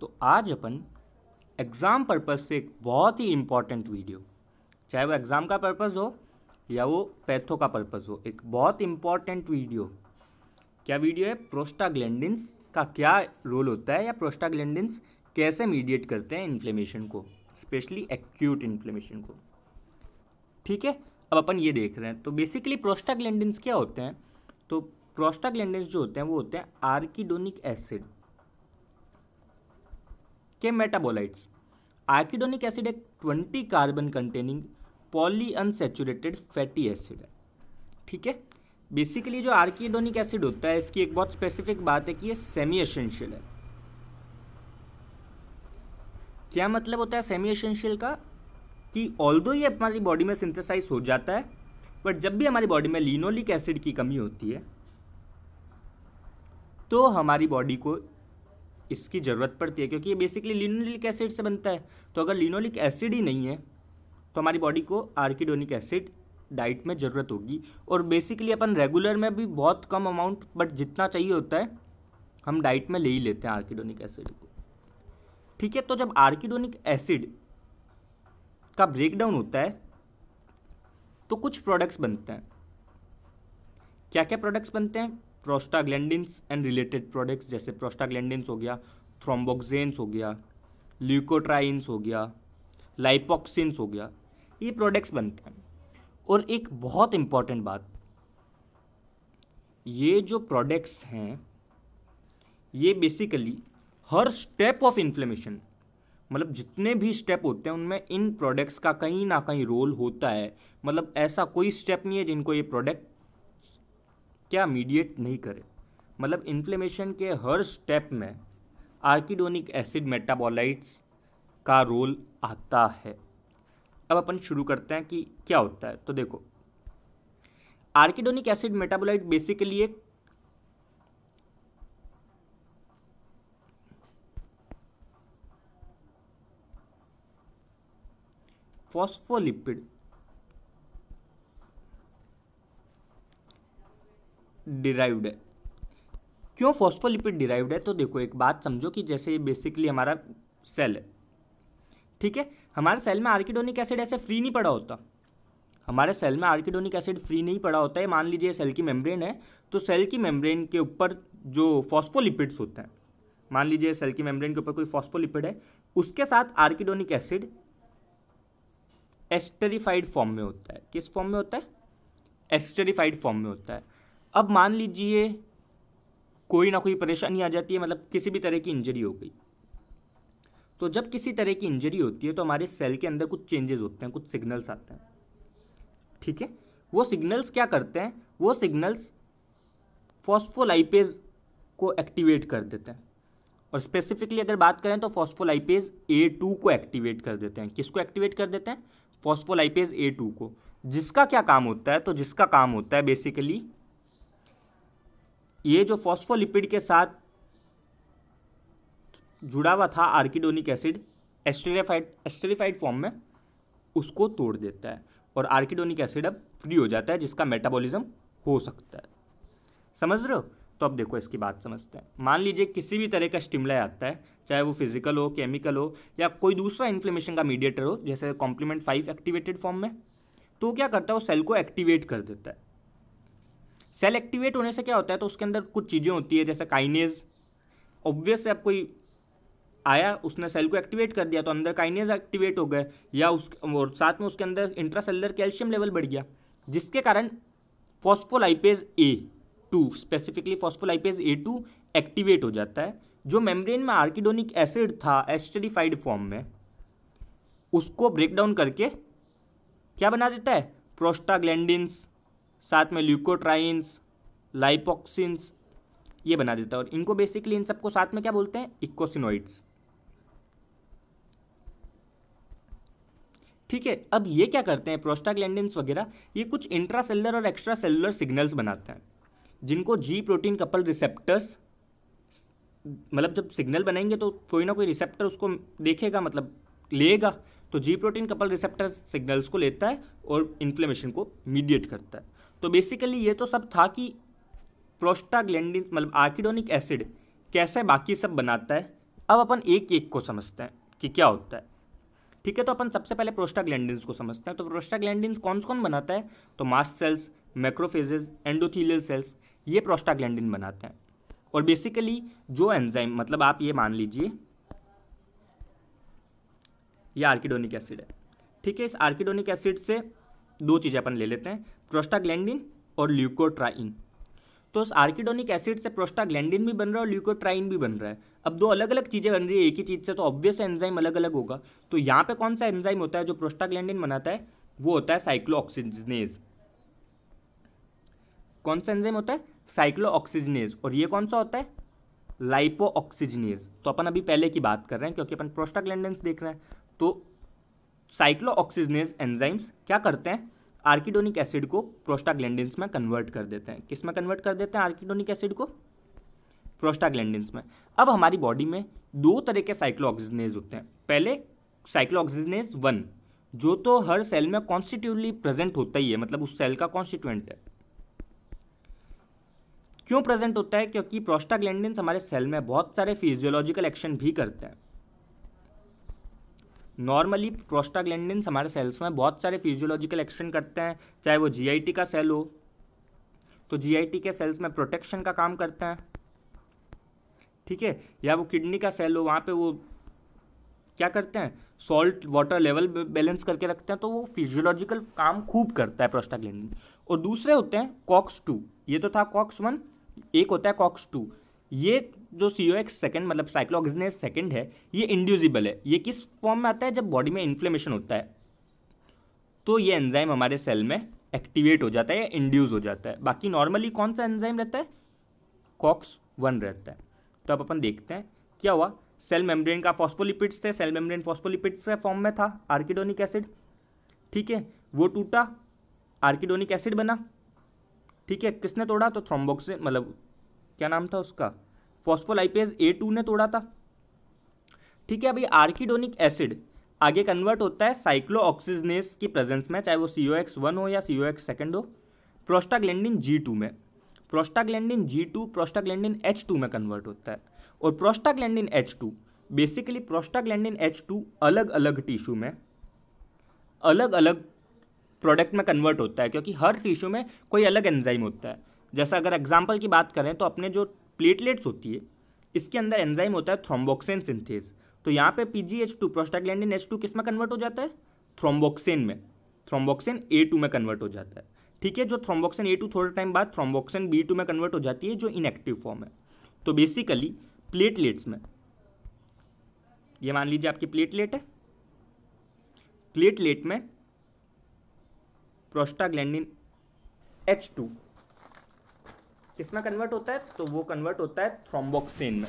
तो आज अपन exam purpose से एक बहुत ही इम्पॉर्टेंट वीडियो, चाहे वो एग्ज़ाम का पर्पज़ हो या वो पैथो का पर्पज़ हो, एक बहुत इम्पॉर्टेंट वीडियो। क्या वीडियो है? प्रोस्टाग्लैंडिन्स का क्या रोल होता है या प्रोस्टाग्लैंडिन्स कैसे मीडिएट करते हैं इन्फ्लेमेशन को, स्पेशली एक्यूट इन्फ्लेमेशन को। ठीक है, अब अपन ये देख रहे हैं। तो बेसिकली प्रोस्टाग्लैंडिन्स क्या होते हैं? तो प्रोस्टाग्लैंडिन्स जो होते हैं वो होते हैं आर्किडोनिक एसिड के मेटाबोलाइट्स। आर्किडोनिक एसिड एक 20 carbon containing poly unsaturated fatty acid है। ठीक है, बेसिकली जो आर्किडोनिक एसिड होता है इसकी एक बहुत स्पेसिफिक बात है कि ये सेमी एसेंशियल है। क्या मतलब होता है सेमी एसेंशियल का? कि ऑल्दो ये हमारी बॉडी में सिंथेसाइज हो जाता है, बट जब भी हमारी बॉडी में लिनोलिक एसिड की कमी होती है तो हमारी बॉडी को इसकी ज़रूरत पड़ती है, क्योंकि ये बेसिकली लिनोलिक एसिड से बनता है। तो अगर लिनोलिक एसिड ही नहीं है तो हमारी बॉडी को आर्किडोनिक एसिड डाइट में ज़रूरत होगी। और बेसिकली अपन रेगुलर में भी बहुत कम अमाउंट, बट जितना चाहिए होता है हम डाइट में ले ही लेते हैं आर्किडोनिक एसिड को। ठीक है, तो जब आर्किडोनिक एसिड का ब्रेकडाउन होता है तो कुछ प्रोडक्ट्स बनते हैं। क्या क्या प्रोडक्ट्स बनते हैं? प्रोस्टाग्लैंडिन्स एंड रिलेटेड प्रोडक्ट्स, जैसे प्रोस्टाग्लैंडिन्स हो गया, थ्रोम्बोक्सेन्स हो गया, ल्यूकोट्राइन्स हो गया, लाइपोक्सिन्स हो गया, ये प्रोडक्ट्स बनते हैं। और एक बहुत इम्पॉर्टेंट बात, ये जो प्रोडक्ट्स हैं ये basically her step of inflammation, मतलब जितने भी स्टेप होते हैं उनमें इन प्रोडक्ट्स का कहीं ना कहीं रोल होता है। मतलब ऐसा कोई स्टेप नहीं है जिनको ये प्रोडक्ट क्या मीडिएट नहीं करे। मतलब इन्फ्लेमेशन के हर स्टेप में आर्किडोनिक एसिड मेटाबोलाइट्स का रोल आता है। अब अपन शुरू करते हैं कि क्या होता है। तो देखो, आर्किडोनिक एसिड मेटाबोलाइट बेसिकली एक फॉस्फोलिपिड डिराइव्ड है। क्यों फॉस्फोलिपिड डिराइव्ड है? तो देखो, एक बात समझो कि जैसे ये बेसिकली हमारा सेल है, ठीक है, हमारे सेल में आर्किडोनिक एसिड ऐसे फ्री नहीं पड़ा होता। हमारे सेल में आर्किडोनिक एसिड फ्री नहीं पड़ा होता है। मान लीजिए सेल की मेम्ब्रेन है, तो सेल की मेम्ब्रेन के ऊपर जो फॉस्फोलिपिड्स होते हैं, मान लीजिए सेल की मेम्ब्रेन के ऊपर कोई फॉस्फोलिपिड है, उसके साथ आर्किडोनिक एसिड एस्टरिफाइड फॉर्म में होता है। किस फॉर्म में होता है? एस्टरिफाइड फॉर्म में होता है। अब मान लीजिए कोई ना कोई परेशानी आ जाती है, मतलब किसी भी तरह की इंजरी हो गई। तो जब किसी तरह की इंजरी होती है तो हमारे सेल के अंदर कुछ चेंजेस होते हैं, कुछ सिग्नल्स आते हैं। ठीक है, वो सिग्नल्स क्या करते हैं? वो सिग्नल्स फॉस्फोलाइपेज को एक्टिवेट कर देते हैं। और स्पेसिफिकली अगर बात करें तो फॉस्फोलाइपेज A2 को एक्टिवेट कर देते हैं। किसको एक्टिवेट कर देते हैं? फॉस्फोलाइपेज A2 को। जिसका क्या काम होता है? तो जिसका काम होता है बेसिकली ये जो फॉस्फोलिपिड के साथ जुड़ा हुआ था आर्किडोनिक एसिड एस्टरिफाइड फॉर्म में, उसको तोड़ देता है और आर्किडोनिक एसिड अब फ्री हो जाता है, जिसका मेटाबॉलिज्म हो सकता है। समझ रहे हो? तो अब देखो इसकी बात समझते हैं। मान लीजिए किसी भी तरह का स्टिमुलाई आता है, चाहे वो फिजिकल हो, केमिकल हो, या कोई दूसरा इन्फ्लेमेशन का मीडिएटर हो, जैसे कॉम्प्लीमेंट 5 एक्टिवेटेड फॉर्म में, तो क्या करता है? वो सेल को एक्टिवेट कर देता है। सेल एक्टिवेट होने से क्या होता है? तो उसके अंदर कुछ चीज़ें होती है, जैसे काइनेज। ऑब्वियस से अब कोई आया, उसने सेल को एक्टिवेट कर दिया तो अंदर काइनेज एक्टिवेट हो गए, या और साथ में उसके अंदर इंट्रासेलुलर कैल्शियम लेवल बढ़ गया, जिसके कारण phospholipase A2, specifically phospholipase A2 activate हो जाता है, जो मेम्ब्रेन में आर्किडोनिक एसिड था एस्टरिफाइड फॉर्म में, उसको ब्रेक डाउन करके क्या बना देता है? प्रोस्टाग्लैंडिन्स, साथ में ल्यूकोट्राइन्स, लाइपोक्सिन्स, ये बना देता है। और इनको बेसिकली इन सबको साथ में क्या बोलते हैं? इकोसिनोइड्स। ठीक है, अब ये क्या करते हैं? प्रोस्टाग्लैंडिन्स वगैरह ये कुछ इंट्रासेलुलर और एक्स्ट्रा सेलुलर सिग्नल्स बनाते हैं, जिनको जी प्रोटीन कपल रिसेप्टर्स, मतलब जब सिग्नल बनाएंगे तो कोई ना कोई रिसेप्टर उसको देखेगा, मतलब लेगा, तो जी प्रोटीन कपल रिसेप्टर सिग्नल्स को लेता है और इन्फ्लेमेशन को मीडिएट करता है। तो बेसिकली ये तो सब था कि प्रोस्टाग्लैंडिन मतलब आर्किडोनिक एसिड कैसे बाकी सब बनाता है, अब अपन एक एक को समझते हैं कि क्या होता है। ठीक है, तो अपन सबसे पहले प्रोस्टाग्लैंडिन्स को समझते हैं। तो प्रोस्टाग्लैंडिन्स कौन कौन बनाता है? तो mast cells, macrophages, endothelial cells, ये प्रोस्टाग्लैंडिन बनाते हैं। और बेसिकली जो एंजाइम, मतलब आप ये मान लीजिए ये आर्किडोनिक एसिड है। ठीक है, इस आर्किडोनिक एसिड से दो चीज़ें अपन ले लेते हैं, प्रोस्टाग्लैंडिन और ल्यूकोट्राइन। तो इस आर्किडोनिक एसिड से प्रोस्टाग्लैंडिन भी बन रहा है और ल्यूकोट्राइन भी बन रहा है। अब दो अलग अलग चीज़ें बन रही है एक ही चीज़ से, तो ऑब्वियस एंजाइम अलग अलग होगा। तो यहाँ पे कौन सा एंजाइम होता है जो प्रोस्टाग्लैंडिन बनाता है? वो होता है साइक्लोऑक्सीजनेज। कौन सा एंजाइम होता है? साइक्लोऑक्सीजनेज। और ये कौन सा होता है? लाइपोऑक्सीजनेज। तो अपन अभी पहले की बात कर रहे हैं क्योंकि अपन प्रोस्टाग्लैंडिन्स देख रहे हैं। तो साइक्लोऑक्सीजनेज एंजाइम्स क्या करते हैं? आर्किडोनिक एसिड को प्रोस्टाग्लैंडिन्स में कन्वर्ट कर देते हैं। किस में कन्वर्ट कर देते हैं आर्किडोनिक एसिड को? प्रोस्टाग्लैंडिन्स में। अब हमारी बॉडी में दो तरह के साइक्लोऑक्सीजनेज होते हैं। पहले साइक्लोऑक्सीजनेज 1, जो तो हर सेल में कॉन्स्टिट्यूटिवली प्रेजेंट होता ही है, मतलब उस सेल का कॉन्स्टिट्यूएंट है। क्यों प्रेजेंट होता है? क्योंकि प्रोस्टाग्लैंडिन्स हमारे सेल में बहुत सारे फिजियोलॉजिकल एक्शन भी करते हैं। नॉर्मली प्रोस्टाग्लैंडिन्स हमारे सेल्स में बहुत सारे फिजियोलॉजिकल एक्शन करते हैं, चाहे वो जीआईटी का सेल हो तो जीआईटी के सेल्स में प्रोटेक्शन का काम करते हैं। ठीक है, या वो किडनी का सेल हो, वहाँ पे वो क्या करते हैं? सॉल्ट वाटर लेवल बैलेंस करके रखते हैं। तो वो फिजियोलॉजिकल काम खूब करता है प्रोस्टाग्लैंडिन। और दूसरे होते हैं कॉक्स-2, ये तो था कॉक्स-1, एक होता है कॉक्स-2। ये जो COX सेकेंड मतलब साइक्लोऑक्सीजनेज सेकेंड है, ये इंड्यूसिबल है। ये किस फॉर्म में आता है? जब बॉडी में इन्फ्लेमेशन होता है तो ये एंजाइम हमारे सेल में एक्टिवेट हो जाता है या इंड्यूस हो जाता है। बाकी नॉर्मली कौन सा एंजाइम रहता है? कॉक्स-1 रहता है। तो अब अपन देखते हैं क्या हुआ। सेल मेम्ब्रेन का फॉस्फोलिपिड्स थे, सेल मेम्ब्रेन फॉस्फोलिपिड्स के फॉर्म में था आर्किडोनिक एसिड। ठीक है, वो टूटा, आर्किडोनिक एसिड बना। ठीक है, किसने तोड़ा? तो थ्रोम्बोक्सिन, मतलब क्या नाम था उसका? फॉस्फोलाइपेज A2 ने तोड़ा था। ठीक है, अभी आर्किडोनिक एसिड आगे कन्वर्ट होता है साइक्लोऑक्सीजनेज की प्रेजेंस में, चाहे वो COX-1 हो या COX सेकेंड हो, प्रोस्टाग्लैंडिन G2 में। प्रोस्टाग्लैंडिन G2 प्रोस्टाग्लैंडिन H2 में कन्वर्ट होता है। और prostaglandin H2 basically prostaglandin H2 अलग अलग टिश्यू में अलग अलग प्रोडक्ट में कन्वर्ट होता है, क्योंकि हर टिश्यू में कोई अलग एंजाइम होता है। जैसा अगर एग्जांपल की बात करें तो अपने जो प्लेटलेट्स होती है इसके अंदर एंजाइम होता है थ्रोम्बोक्सिन सिंथेज। तो यहाँ पे PGH2 प्रोस्टाग्लैंडिन H2 किस में कन्वर्ट हो जाता है? थ्रोम्बोक्सिन में, थ्रोम्बोक्सिन A2 में कन्वर्ट हो जाता है। ठीक है, जो थ्रोम्बोक्सिन A2 थोड़े टाइम बाद थ्रोम्बोक्सिन B2 में कन्वर्ट हो जाती है, जो इनएक्टिव फॉर्म है। तो बेसिकली प्लेटलेट्स में, ये मान लीजिए आपकी प्लेटलेट है, प्लेटलेट में प्रोस्टाग्लैंडिन H2 किसमें कन्वर्ट होता है? तो वो कन्वर्ट होता है थ्रोम्बोक्सिन में।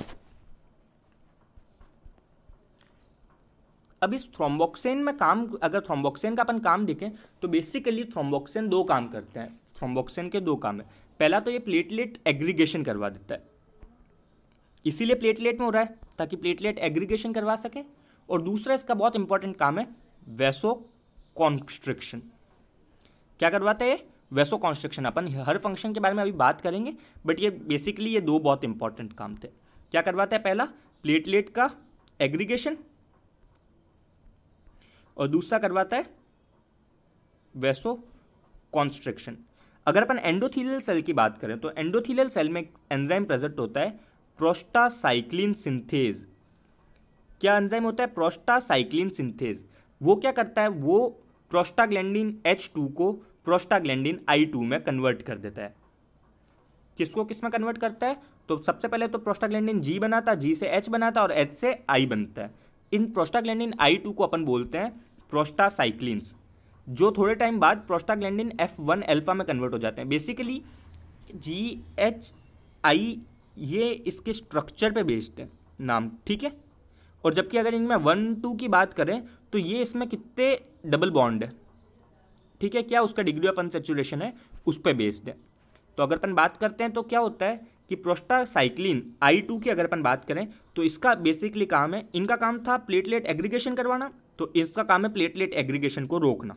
अब इस थ्रोम्बोक्सिन में काम, अगर थ्रोम्बोक्सिन का अपन काम देखें तो बेसिकली थ्रोम्बोक्सिन दो काम करते हैं। थ्रोम्बोक्सिन के दो काम है। पहला तो ये प्लेटलेट एग्रीगेशन करवा देता है, इसीलिए प्लेटलेट में हो रहा है ताकि प्लेटलेट एग्रीगेशन करवा सके। और दूसरा इसका बहुत इंपॉर्टेंट काम है वैसो कॉन्स्ट्रिक्शन। क्या करवाता है ये? Vaso constriction. अपन हर फंक्शन के बारे में अभी बात करेंगे, बट ये बेसिकली ये दो बहुत इंपॉर्टेंट काम थे। क्या करवाता है? पहला प्लेटलेट का एग्रीगेशन और दूसरा करवाता है वैसो कॉन्स्ट्रिक्शन। अगर अपन एंडोथीलियल सेल की बात करें तो एंडोथीलियल सेल में एंजाइम प्रेजेंट होता है प्रोस्टासाइक्लिन सिंथेज। क्या एंजाइम होता है? Prostacyclin synthase. वो क्या करता है? वो प्रोस्टाग्लैंडिन H2 को प्रोस्टाग्लैंडिन I2 में कन्वर्ट कर देता है। किसको किस में कन्वर्ट करता है? तो सबसे पहले तो प्रोस्टाग्लैंडिन G बनाता, G से H बनाता और H से I बनता है। इन प्रोस्टाग्लैंडिन I2 को अपन बोलते हैं प्रोस्टासाइक्लिन्स, जो थोड़े टाइम बाद प्रोस्टाग्लैंडिन F1 अल्फा में कन्वर्ट हो जाते हैं। बेसिकली GHI ये इसके स्ट्रक्चर पे बेस्ड है नाम, ठीक है। और जबकि अगर इनमें 1-2 की बात करें तो ये इसमें कितने डबल बॉन्ड है, ठीक है, क्या उसका डिग्री ऑफ अनसैचुरेशन है उस पर बेस्ड है। तो अगर अपन बात करते हैं तो क्या होता है कि प्रोस्टासाइक्लिन I2 की अगर अपन बात करें तो इसका बेसिकली काम है, इनका काम था प्लेटलेट एग्रीगेशन करवाना, तो इसका काम है प्लेटलेट एग्रीगेशन को रोकना,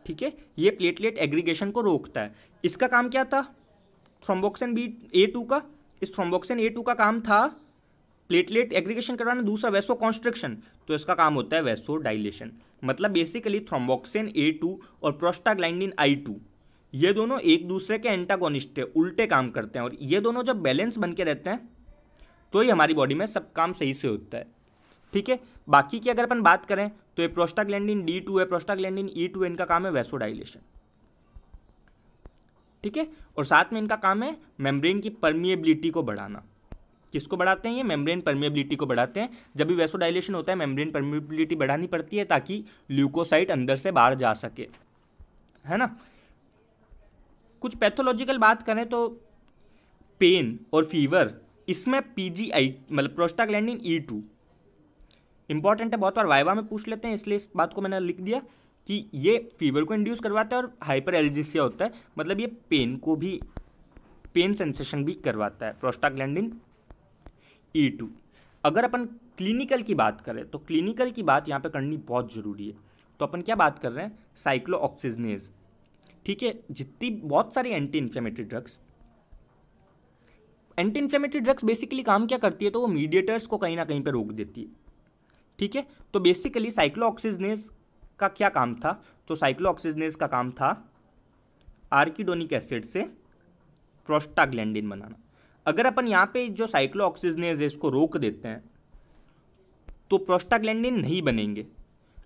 ठीक है। ये प्लेटलेट एग्रीगेशन को रोकता है। इसका काम क्या था? थ्रोम्बोक्सिन A2 का। इस थ्रोम्बोक्सिन A2 का काम था प्लेटलेट एग्रीगेशन करवाना, दूसरा वैसो कॉन्स्ट्रिक्शन, तो इसका काम होता है वैसो डायलेशन। मतलब बेसिकली थ्रोम्बोक्सिन A2 और प्रोस्टाग्लैंडिन I2 ये दोनों एक दूसरे के एंटागोनिस्ट है, उल्टे काम करते हैं, और ये दोनों जब बैलेंस बन के रहते हैं तो ही हमारी बॉडी में सब काम सही से होता है। ठीक है, बाकी की अगर अपन बात करें तो ये प्रोस्टाग्लैंडिन D2 है, प्रोस्टाग्लैंडिन E2 है, इनका काम है वैसो डायलेशन। ठीक है, और साथ में इनका काम है मेम्ब्रेन की परमिएबिलिटी को बढ़ाना। किसको बढ़ाते हैं ये? मेम्ब्रेन परमिएबिलिटी को बढ़ाते हैं। जब भी वैसो डायलेशन होता है मेम्ब्रेन परमिएबिलिटी बढ़ानी पड़ती है ताकि ल्यूकोसाइट अंदर से बाहर जा सके, है ना। कुछ पैथोलॉजिकल बात करें तो पेन और फीवर, इसमें PGI मतलब प्रोस्टाग्लैंडिन E2 इंपॉर्टेंट है, बहुत बार वाइवा में पूछ लेते हैं, इसलिए इस बात को मैंने लिख दिया कि ये फीवर को इंड्यूस करवाता है और हाइपर एल्जेसिया होता है, मतलब ये पेन को भी, पेन सेंसेशन भी करवाता है प्रोस्टाग्लैंडिन E2। अगर अपन क्लिनिकल की बात करें तो क्लिनिकल की बात यहाँ पे करनी बहुत ज़रूरी है। तो अपन क्या बात कर रहे हैं? साइक्लोऑक्सीजनेज। ठीक है, जितनी बहुत सारी एंटी इन्फ्लेमेटरी ड्रग्स बेसिकली काम क्या करती है? तो वो मीडिएटर्स को कहीं ना कहीं पे रोक देती है। ठीक है, तो बेसिकली साइक्लोऑक्सीजनेज का क्या काम था? तो साइक्लोऑक्सीजनेज का काम था आर्किडोनिक एसिड से प्रोस्टाग्लैंडिन बनाना। अगर अपन यहाँ पे जो साइक्लोऑक्सीजनेज है इसको रोक देते हैं तो प्रोस्टाग्लैंडिन नहीं बनेंगे।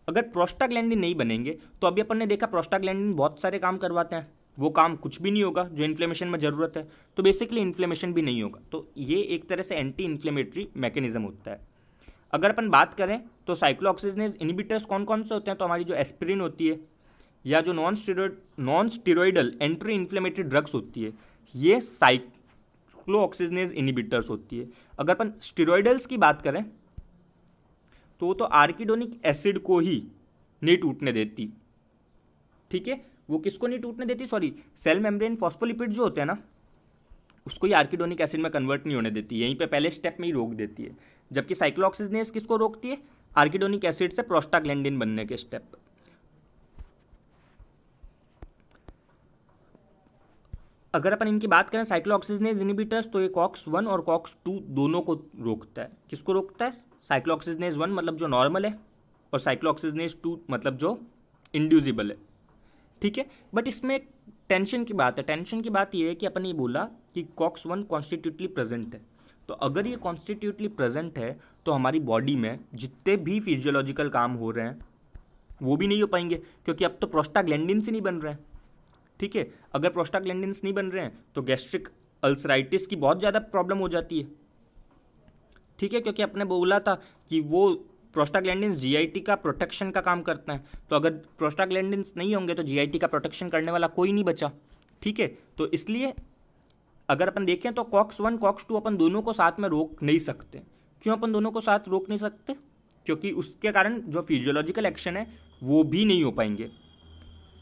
अगर प्रोस्टाग्लैंडिन नहीं बनेंगे तो अभी अपन ने देखा प्रोस्टाग्लैंडिन बहुत सारे काम करवाते हैं, वो काम कुछ भी नहीं होगा जो इन्फ्लेमेशन में ज़रूरत है, तो बेसिकली इन्फ्लेमेशन भी नहीं होगा। तो ये एक तरह से एंटी इन्फ्लेमेटरी मैकेनिज्म होता है। अगर अपन बात करें तो साइक्लोऑक्सीजनेज इनिबिटर्स कौन कौन से होते हैं? तो हमारी जो एस्पिरिन होती है या जो non steroidal anti inflammatory drugs होती है, ये साइक्लोऑक्सीजनेज इनिबिटर्स होती है। अगर अपन स्टेरॉइडल्स की बात करें तो आर्किडोनिक एसिड को ही नहीं टूटने देती। ठीक है, वो किसको नहीं टूटने देती? सॉरी, सेल मेम्ब्रेन फॉस्फोलिपिड जो होते हैं ना, उसको ही आर्किडोनिक एसिड में कन्वर्ट नहीं होने देती, यहीं पे पहले स्टेप में ही रोक देती है। जबकि साइक्लोऑक्सीजनेज किसको रोकती है? आर्किडोनिक एसिड से प्रोस्टाग्लैंडिन बनने के स्टेप। अगर अपन इनकी बात करें साइक्लोऑक्सीजनेज इनिबिटर्स, तो ये COX-1 और COX-2 दोनों को रोकता है। किसको रोकता है? साइक्लोऑक्सीजनेज 1 मतलब जो नॉर्मल है, और साइक्लोऑक्सीजनेज 2 मतलब जो इंड्यूसिबल है। ठीक है, बट इसमें एक टेंशन की बात है। टेंशन की बात ये है कि अपन ने बोला कि COX-1 कॉन्स्टिट्यूटली प्रेजेंट है, तो अगर ये कॉन्स्टिट्यूटली प्रेजेंट है तो हमारी बॉडी में जितने भी फिजियोलॉजिकल काम हो रहे हैं वो भी नहीं हो पाएंगे, क्योंकि अब तो प्रोस्टाग्लैंडिन्स ही नहीं बन रहे हैं। ठीक है, अगर प्रोस्टाग्लैंडिन्स नहीं बन रहे हैं तो गैस्ट्रिक अल्सराइटिस की बहुत ज़्यादा प्रॉब्लम हो जाती है। ठीक है, क्योंकि आपने बोला था कि वो प्रोस्टाग्लैंडिन्स GIT का प्रोटेक्शन का काम करते हैं, तो अगर प्रोस्टाग्लैंडिन्स नहीं होंगे तो GIT का प्रोटेक्शन करने वाला कोई नहीं बचा। ठीक है, तो इसलिए अगर अपन देखें तो COX-1 COX-2 अपन दोनों को साथ में रोक नहीं सकते। क्यों अपन दोनों को साथ रोक नहीं सकते? क्योंकि उसके कारण जो फिजियोलॉजिकल एक्शन है वो भी नहीं हो पाएंगे।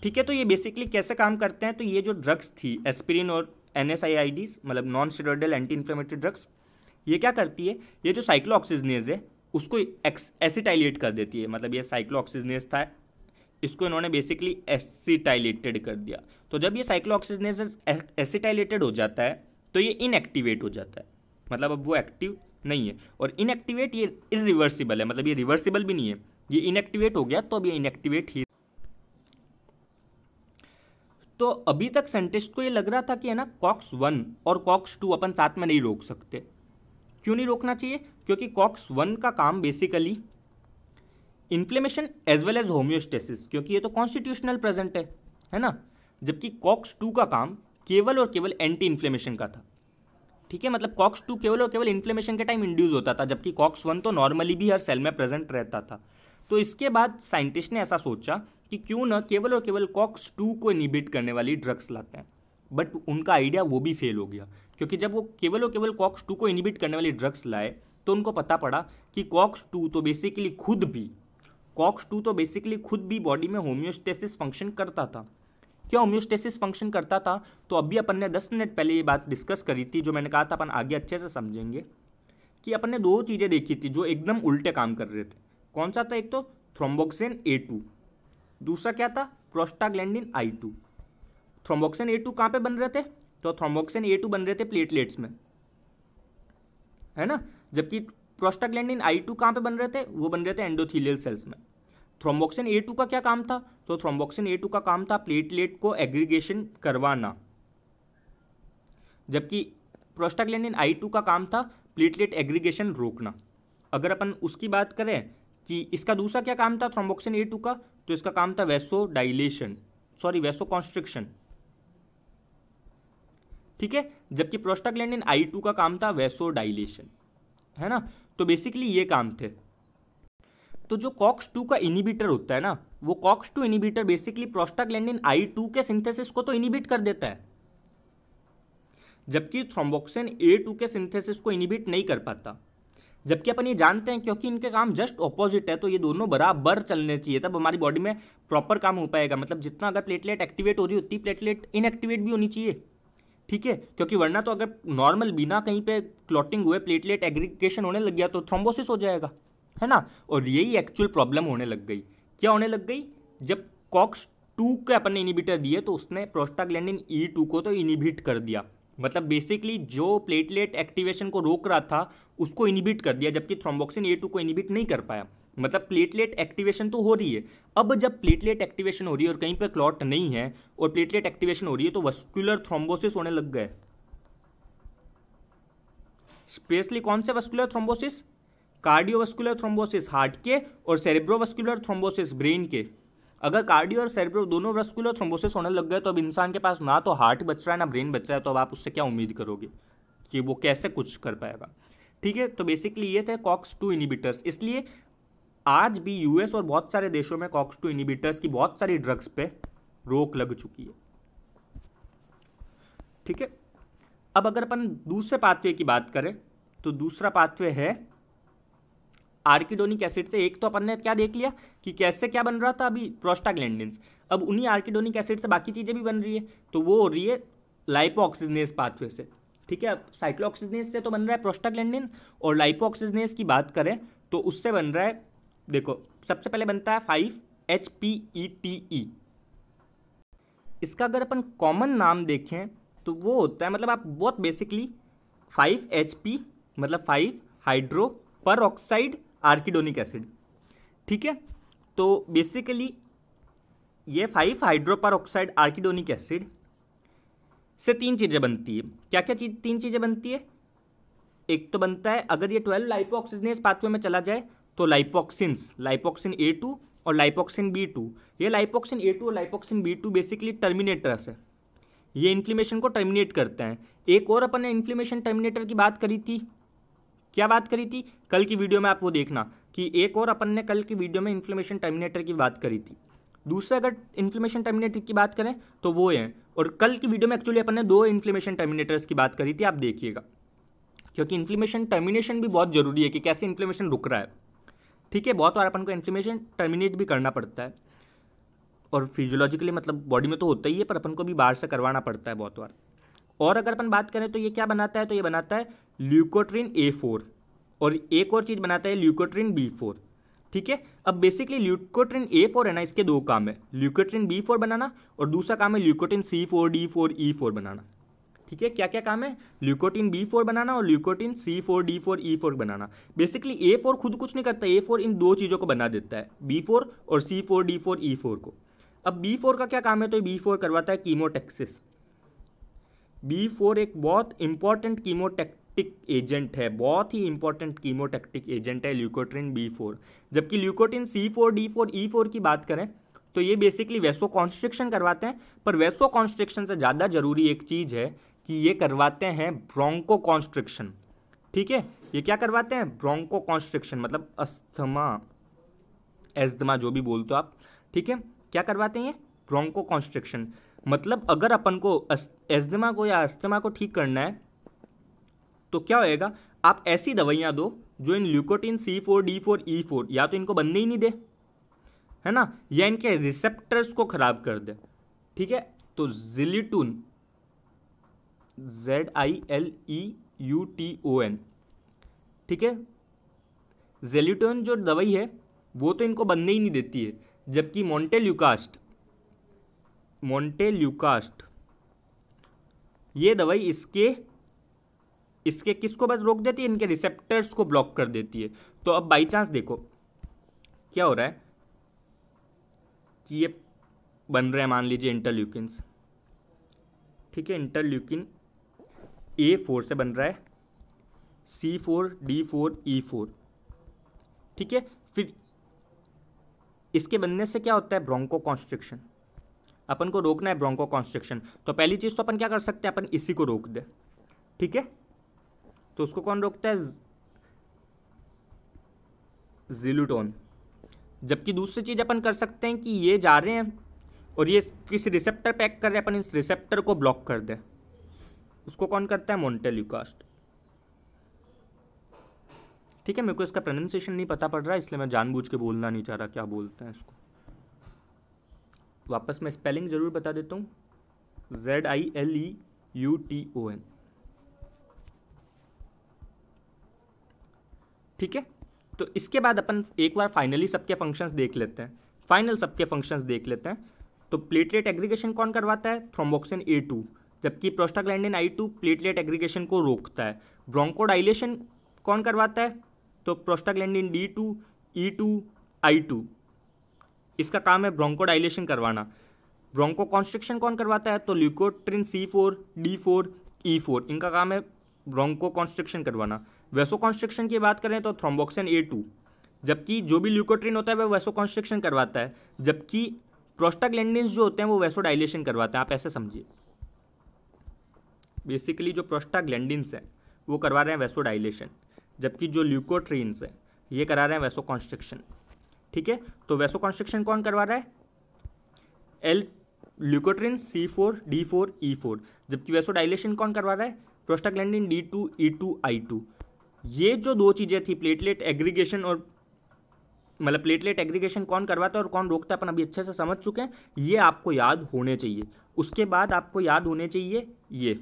ठीक है, तो ये बेसिकली कैसे काम करते हैं? तो ये जो ड्रग्स थी एस्पिरिन और NSAIDs मतलब non steroidal anti inflammatory drugs, ये क्या करती है? ये जो साइक्लोऑक्सीजनेज है उसको एसिटाइलेट कर देती है। मतलब ये साइक्लोऑक्सीजनेज था, इसको इन्होंने बेसिकली एसिटाइलेटेड कर दिया। तो जब ये साइक्लोऑक्सीजनेज एसिटाइलेटेड हो जाता है तो ये इनएक्टिवेट हो जाता है, मतलब अब वो एक्टिव नहीं है। और इनएक्टिवेट ये इरिवर्सिबल है, मतलब ये रिवर्सिबल भी नहीं है, ये इनएक्टिवेट हो गया तो अब ये इनएक्टिवेट ही। तो अभी तक साइंटिस्ट को ये लग रहा था कि है ना COX-1 और COX-2 अपन साथ में नहीं रोक सकते। क्यों नहीं रोकना चाहिए? क्योंकि COX-1 का काम basically inflammation as well as homeostasis, क्योंकि ये तो कॉन्स्टिट्यूशनल प्रेजेंट है ना। जबकि COX-2 का काम केवल और केवल एंटी इन्फ्लेमेशन का था। ठीक है, मतलब COX-2 केवल और केवल इन्फ्लेमेशन के टाइम इंड्यूस होता था, जबकि COX-1 तो नॉर्मली भी हर सेल में प्रेजेंट रहता था। तो इसके बाद साइंटिस्ट ने ऐसा सोचा कि क्यों ना केवल और केवल COX-2 को इनिबिट करने वाली ड्रग्स लाते हैं। बट उनका आइडिया वो भी फेल हो गया, क्योंकि जब वो केवल और केवल COX-2 को इनिबिट करने वाली ड्रग्स लाए तो उनको पता पड़ा कि COX-2 तो बेसिकली खुद भी बॉडी में होम्योस्टेसिस फंक्शन करता था। क्या होम्योस्टेसिस फंक्शन करता था? तो अभी अपन ने 10 मिनट पहले ये बात डिस्कस करी थी, जो मैंने कहा था अपन आगे अच्छे से समझेंगे, कि अपन ने 2 चीज़ें देखी थी जो एकदम उल्टे काम कर रहे थे। कौन सा था? एक तो थ्रोम्बोक्सिन A2, दूसरा क्या था? Prostaglandin I2। थ्रोम्बोक्सिन A2 कहाँ पे बन रहे थे? तो थ्रोम्बोक्सिन A2 बन रहे थे प्लेटलेट्स में, है ना, जबकि प्रोस्टाग्लैंडिन I2 कहाँ पे बन रहे थे, वो बन रहे थे एंडोथीलियल सेल्स में। थ्रोम्बोक्सिन A2 का क्या काम था, तो थ्रोम्बोक्सिन A2 का काम था प्लेटलेट को एग्रीगेशन करवाना, जबकि प्रोस्टाग्लैंडिन I2 का काम था प्लेटलेट एग्रीगेशन रोकना। अगर अपन उसकी बात करें कि इसका दूसरा क्या काम था थ्रोम्बोक्सिन A2 का, तो इसका काम था वैसोकॉन्स्ट्रिक्शन, ठीक है, जबकि प्रोस्टाग्लैंडिन I2 का काम था वैसोडाइलेशन, है ना। तो बेसिकली ये काम थे। तो जो COX-2 का इनिबिटर होता है ना, वो COX-2 inhibitor basically prostaglandin I2 के सिंथेसिस को तो इनिबिट कर देता है, जबकि थ्रोम्बोक्सिन A2 के सिंथेसिस को इनिबिट नहीं कर पाता। जबकि अपन ये जानते हैं क्योंकि इनके काम जस्ट ऑपोजिट है, तो ये दोनों बराबर चलने चाहिए, तब हमारी बॉडी में प्रॉपर काम हो पाएगा। मतलब जितना अगर प्लेटलेट एक्टिवेट हो रही उतनी प्लेटलेट इनएक्टिवेट भी होनी चाहिए, ठीक है, क्योंकि वरना तो अगर नॉर्मल बिना कहीं पे क्लॉटिंग हुए प्लेटलेट एग्रीगेशन होने लग गया तो थ्रोम्बोसिस हो जाएगा, है ना। और यही एक्चुअल प्रॉब्लम होने लग गई। क्या होने लग गई, जब COX-2 के अपन ने इनिबिटर दिए तो उसने प्रोस्टाग्लैंडिन E2 को तो इनिबिट कर दिया, मतलब बेसिकली जो प्लेटलेट एक्टिवेशन को रोक रहा था उसको इनिबिट कर दिया, जबकि थ्रोम्बोक्सिन A2 को इनिबिट नहीं कर पाया। मतलब प्लेटलेट एक्टिवेशन तो हो रही है, अब जब प्लेटलेट एक्टिवेशन हो रही है और कहीं पे क्लॉट नहीं है और प्लेटलेट एक्टिवेशन हो रही है तो वस्कुलर थ्रोम्बोसिस होने लग गए। स्पेशली कौन से vascular thrombosis, cardiovascular thrombosis heart के और सेरेब्रोवस्कुलर थ्रोम्बोसिस ब्रेन के। अगर कार्डियो और सेरेब्रो दोनों वस्कुलर थ्रोम्बोसिस होने लग गए तो अब इंसान के पास ना तो हार्ट बच रहा है ना ब्रेन बच रहा है, तो अब आप उससे क्या उम्मीद करोगे कि वो कैसे कुछ कर पाएगा, ठीक है। तो बेसिकली ये थे COX-2 इनिबिटर्स। इसलिए आज भी US और बहुत सारे देशों में COX-2 इनिबिटर्स की बहुत सारी ड्रग्स पे रोक लग चुकी है, ठीक है। अब अगर अपन दूसरे पाथवे की बात करें तो दूसरा पाथवे है आर्किडोनिक एसिड से। एक तो अपन ने क्या देख लिया कि कैसे क्या बन रहा था अभी प्रोस्टाग्लैंडिन्स, अब उन्हीं आर्किडोनिक एसिड से बाकी चीज़ें भी बन रही है, तो वो हो रही है लाइपोऑक्सीजनेस पाथवे से, ठीक है। अब साइक्लोऑक्सीजनेस से तो बन रहा है प्रोस्टाग्लैंडिन, और लाइपोऑक्सीजनेस की बात करें तो उससे बन रहा है, देखो सबसे पहले बनता है 5-HPETE। इसका अगर अपन कॉमन नाम देखें तो वो होता है, मतलब आप बहुत बेसिकली 5HP मतलब 5 हाइड्रो पर ऑक्साइड आर्किडोनिक एसिड, ठीक है। तो बेसिकली ये 5 हाइड्रो पर ऑक्साइड आर्किडोनिक एसिड से तीन चीज़ें बनती है। क्या क्या तीन चीज़ें बनती है, एक तो बनता है अगर ये 12 लाइपोऑक्सीजनेस पाथवे में चला जाए तो लाइपोक्सिन A2 और लाइपोक्सिन B2। ये लाइपोक्सिन A2 और लाइपोक्सिन B2 बेसिकली टर्मिनेटर्स है, ये इन्फ्लेमेशन को टर्मिनेट करते हैं। एक और अपन ने इन्फ्लेमेशन टर्मिनेटर की बात करी थी, क्या बात करी थी कल की वीडियो में, आप वो देखना कि एक और अपन ने कल की वीडियो में इन्फ्लेमेशन टर्मिनेटर की बात करी थी। दूसरा अगर इन्फ्लेमेशन टर्मिनेटर की बात करें तो वो है, और कल की वीडियो में एक्चुअली अपन ने 2 इन्फ्लेमेशन टर्मिनेटर्स की बात करी थी, आप देखिएगा, क्योंकि इन्फ्लेमेशन टर्मिनेशन भी बहुत जरूरी है कि कैसे इन्फ्लेमेशन रुक रहा है, ठीक है। बहुत बार अपन को इन्फ्लेमेशन टर्मिनेट भी करना पड़ता है, और फिजियोलॉजिकली मतलब बॉडी में तो होता ही है, पर अपन को भी बाहर से करवाना पड़ता है बहुत बार। और अगर अपन बात करें तो ये क्या बनाता है, तो ये बनाता है ल्यूकोट्रिन A4, और एक और चीज़ बनाता है ल्यूकोट्रिन B4, ठीक है। अब बेसिकली ल्यूकोट्रिन A4 है ना, इसके दो काम है, ल्यूकोट्रिन B4 बनाना और दूसरा काम है ल्यूकोट्रिन C4D4E4 बनाना, ठीक है। क्या क्या काम है, ल्यूकोट्रिन B4 बनाना और ल्यूकोट्रिन C4D4E4 बनाना। बेसिकली A4 खुद कुछ नहीं करता, A4 इन दो चीज़ों को बना देता है, B4 और C4D4E4 को। अब B4 का क्या काम है, तो B4 करवाता है कीमोटैक्सिस। B4 एक बहुत इंपॉर्टेंट कीमोटैक्टिक एजेंट है, बहुत ही इंपॉर्टेंट कीमोटैक्टिक एजेंट है ल्यूकोट्रिन B4। जबकि ल्यूकोट्रिन C4D4E4 की बात करें तो ये बेसिकली वैसो कॉन्स्ट्रिक्शन करवाते हैं, पर वैसो कॉन्स्ट्रिक्शन से ज़्यादा जरूरी एक चीज़ है कि ये करवाते हैं ब्रोंको कॉन्स्ट्रिक्शन, ठीक है। ये क्या करवाते हैं, ब्रोंको कॉन्स्ट्रिक्शन, मतलब अस्थमा एस्थमा जो भी बोलते हो आप, ठीक है। क्या करवाते हैं ये, ब्रोंको कॉन्स्ट्रिक्शन। मतलब अगर अपन को एस्थमा को या अस्थमा को ठीक करना है तो क्या होएगा, आप ऐसी दवाइयाँ दो जो इन ल्यूकोट्रिन C4D4E4 या तो इनको बनने ही नहीं दे, है ना, या इनके रिसेप्टर्स को खराब कर दे, ठीक है। तो ज़िलिटून ZILEUTON, ठीक है, ज़िलिटून जो दवाई है वो तो इनको बनने ही नहीं देती है, जबकि मोंटेल्यूकास्ट ये दवाई इसके इसके किसको बस रोक देती है, इनके रिसेप्टर्स को ब्लॉक कर देती है। तो अब बाई चांस देखो क्या हो रहा है कि ये बन रहे हैं, मान लीजिए इंटरल्यूकिन्स, ठीक है, इंटरल्यूकिन A4 से बन रहा है C4, D4, E4, ठीक है। फिर इसके बनने से क्या होता है, ब्रोंको कॉन्स्ट्रिक्शन। अपन को रोकना है ब्रोंको कॉन्स्ट्रिक्शन, तो पहली चीज़ तो अपन क्या कर सकते हैं, अपन इसी को रोक दे, ठीक है। तो उसको कौन रोकता है, ज़िलूटोन। जबकि दूसरी चीज़ अपन कर सकते हैं कि ये जा रहे हैं और ये किसी रिसेप्टर पे एक्ट कर रहे हैं, अपन इस रिसेप्टर को ब्लॉक कर दे, उसको कौन करता है, मोंटेल्यूकास्ट, ठीक है। मेरे को इसका प्रोनाउंसिएशन नहीं पता पड़ रहा, इसलिए मैं जानबूझ के बोलना नहीं चाह रहा क्या बोलते हैं इसको। वापस मैं स्पेलिंग जरूर बता देता हूँ, ZILEUTON, ठीक है। तो इसके बाद अपन एक बार फाइनली सबके फंक्शंस देख लेते हैं, फाइनल सबके फंक्शंस देख लेते हैं। तो प्लेटलेट एग्रीगेशन कौन करवाता है, थ्रोम्बोक्सिन A2, जबकि प्रोस्टाग्लैंडिन I2 प्लेटलेट एग्रीगेशन को रोकता है। ब्रोंकोडाइलेशन कौन करवाता है, तो प्रोस्टाग्लैंडिन D2, E2, I2, इसका काम है ब्रोंकोडाइलेशन करवाना। ब्रोंको कॉन्स्ट्रिक्शन कौन करवाता है, तो ल्यूकोट्रिन C4, D4, E4, इनका काम है ब्रोंको कॉन्स्ट्रिक्शन करवाना। वैसो कॉन्स्ट्रिक्शन की बात करें तो थ्रोम्बोक्सिन A2, जबकि जो भी ल्यूकोट्रिन होता है वह वैसो कॉन्स्ट्रिक्शन करवाता है, जबकि प्रोस्टाग्लैंडिन्स जो होते हैं वो वैसो डायलेशन करवाते हैं। आप ऐसे समझिए, बेसिकली जो प्रोस्टाग्लैंडिन्स हैं वो करवा रहे हैं वैसो डायलेशन, जबकि जो ल्यूकोट्रिन्स हैं ये करा रहे हैं वैसो कॉन्स्ट्रिक्शन, ठीक है। तो वैसो कॉन्स्ट्रिक्शन कौन करवा रहा है, ल्यूकोट्रिन C4, D4, E4, जबकि वैसो डायलेशन कौन करवा रहा है, प्रोस्टाग्लैंडिन D2, E2, I2। ये जो दो चीज़ें थी, प्लेटलेट एग्रीगेशन और मतलब प्लेटलेट एग्रीगेशन कौन करवाता है और कौन रोकता है, अपन अभी अच्छे से समझ चुके हैं, ये आपको याद होने चाहिए। उसके बाद आपको याद होने चाहिए ये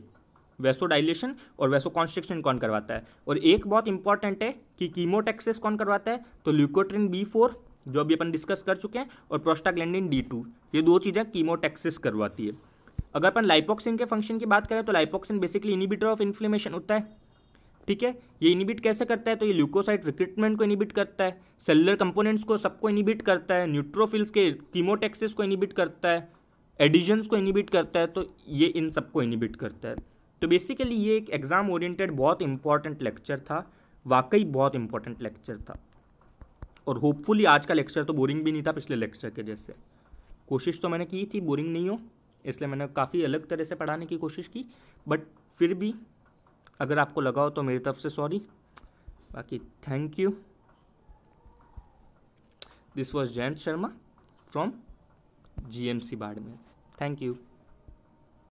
वैसोडाइलेशन और वैसोकॉन्स्ट्रिक्शन कौन करवाता है। और एक बहुत इंपॉर्टेंट है कि कीमोटैक्सिस कौन करवाता है, तो ल्यूकोट्रिन B4 जो अभी अपन डिस्कस कर चुके हैं और प्रोस्टाग्लैंडिन D2, ये दो चीज़ें कीमोटैक्सिस करवाती है। अगर अपन लाइपोक्सिन के फंक्शन की बात करें तो लाइपोक्सिन बेसिकली इनिबिटर ऑफ इन्फ्लेमेशन होता है, ठीक है। ये इनिबिट कैसे करता है, तो ये ल्यूकोसाइट रिक्रूटमेंट को इनिबिट करता है, सेलुलर कंपोनेंट्स को सबको इनिबिट करता है, न्यूट्रोफिल्स के कीमोटैक्सिस को इनिबिट करता है, एडिशंस को इनिबिट करता है, तो ये इन सबको इनिबिट करता है। तो बेसिकली ये एक एग्जाम ओरिएंटेड बहुत इंपॉर्टेंट लेक्चर था, वाकई बहुत इंपॉर्टेंट लेक्चर था। और होपफुली आज का लेक्चर तो बोरिंग भी नहीं था पिछले लेक्चर के जैसे। कोशिश तो मैंने की थी बोरिंग नहीं हो, इसलिए मैंने काफ़ी अलग तरह से पढ़ाने की कोशिश की, बट फिर भी अगर आपको लगा हो तो मेरी तरफ से सॉरी, बाकी thank you. This was Jayant Sharma from GMC Barmer, thank you.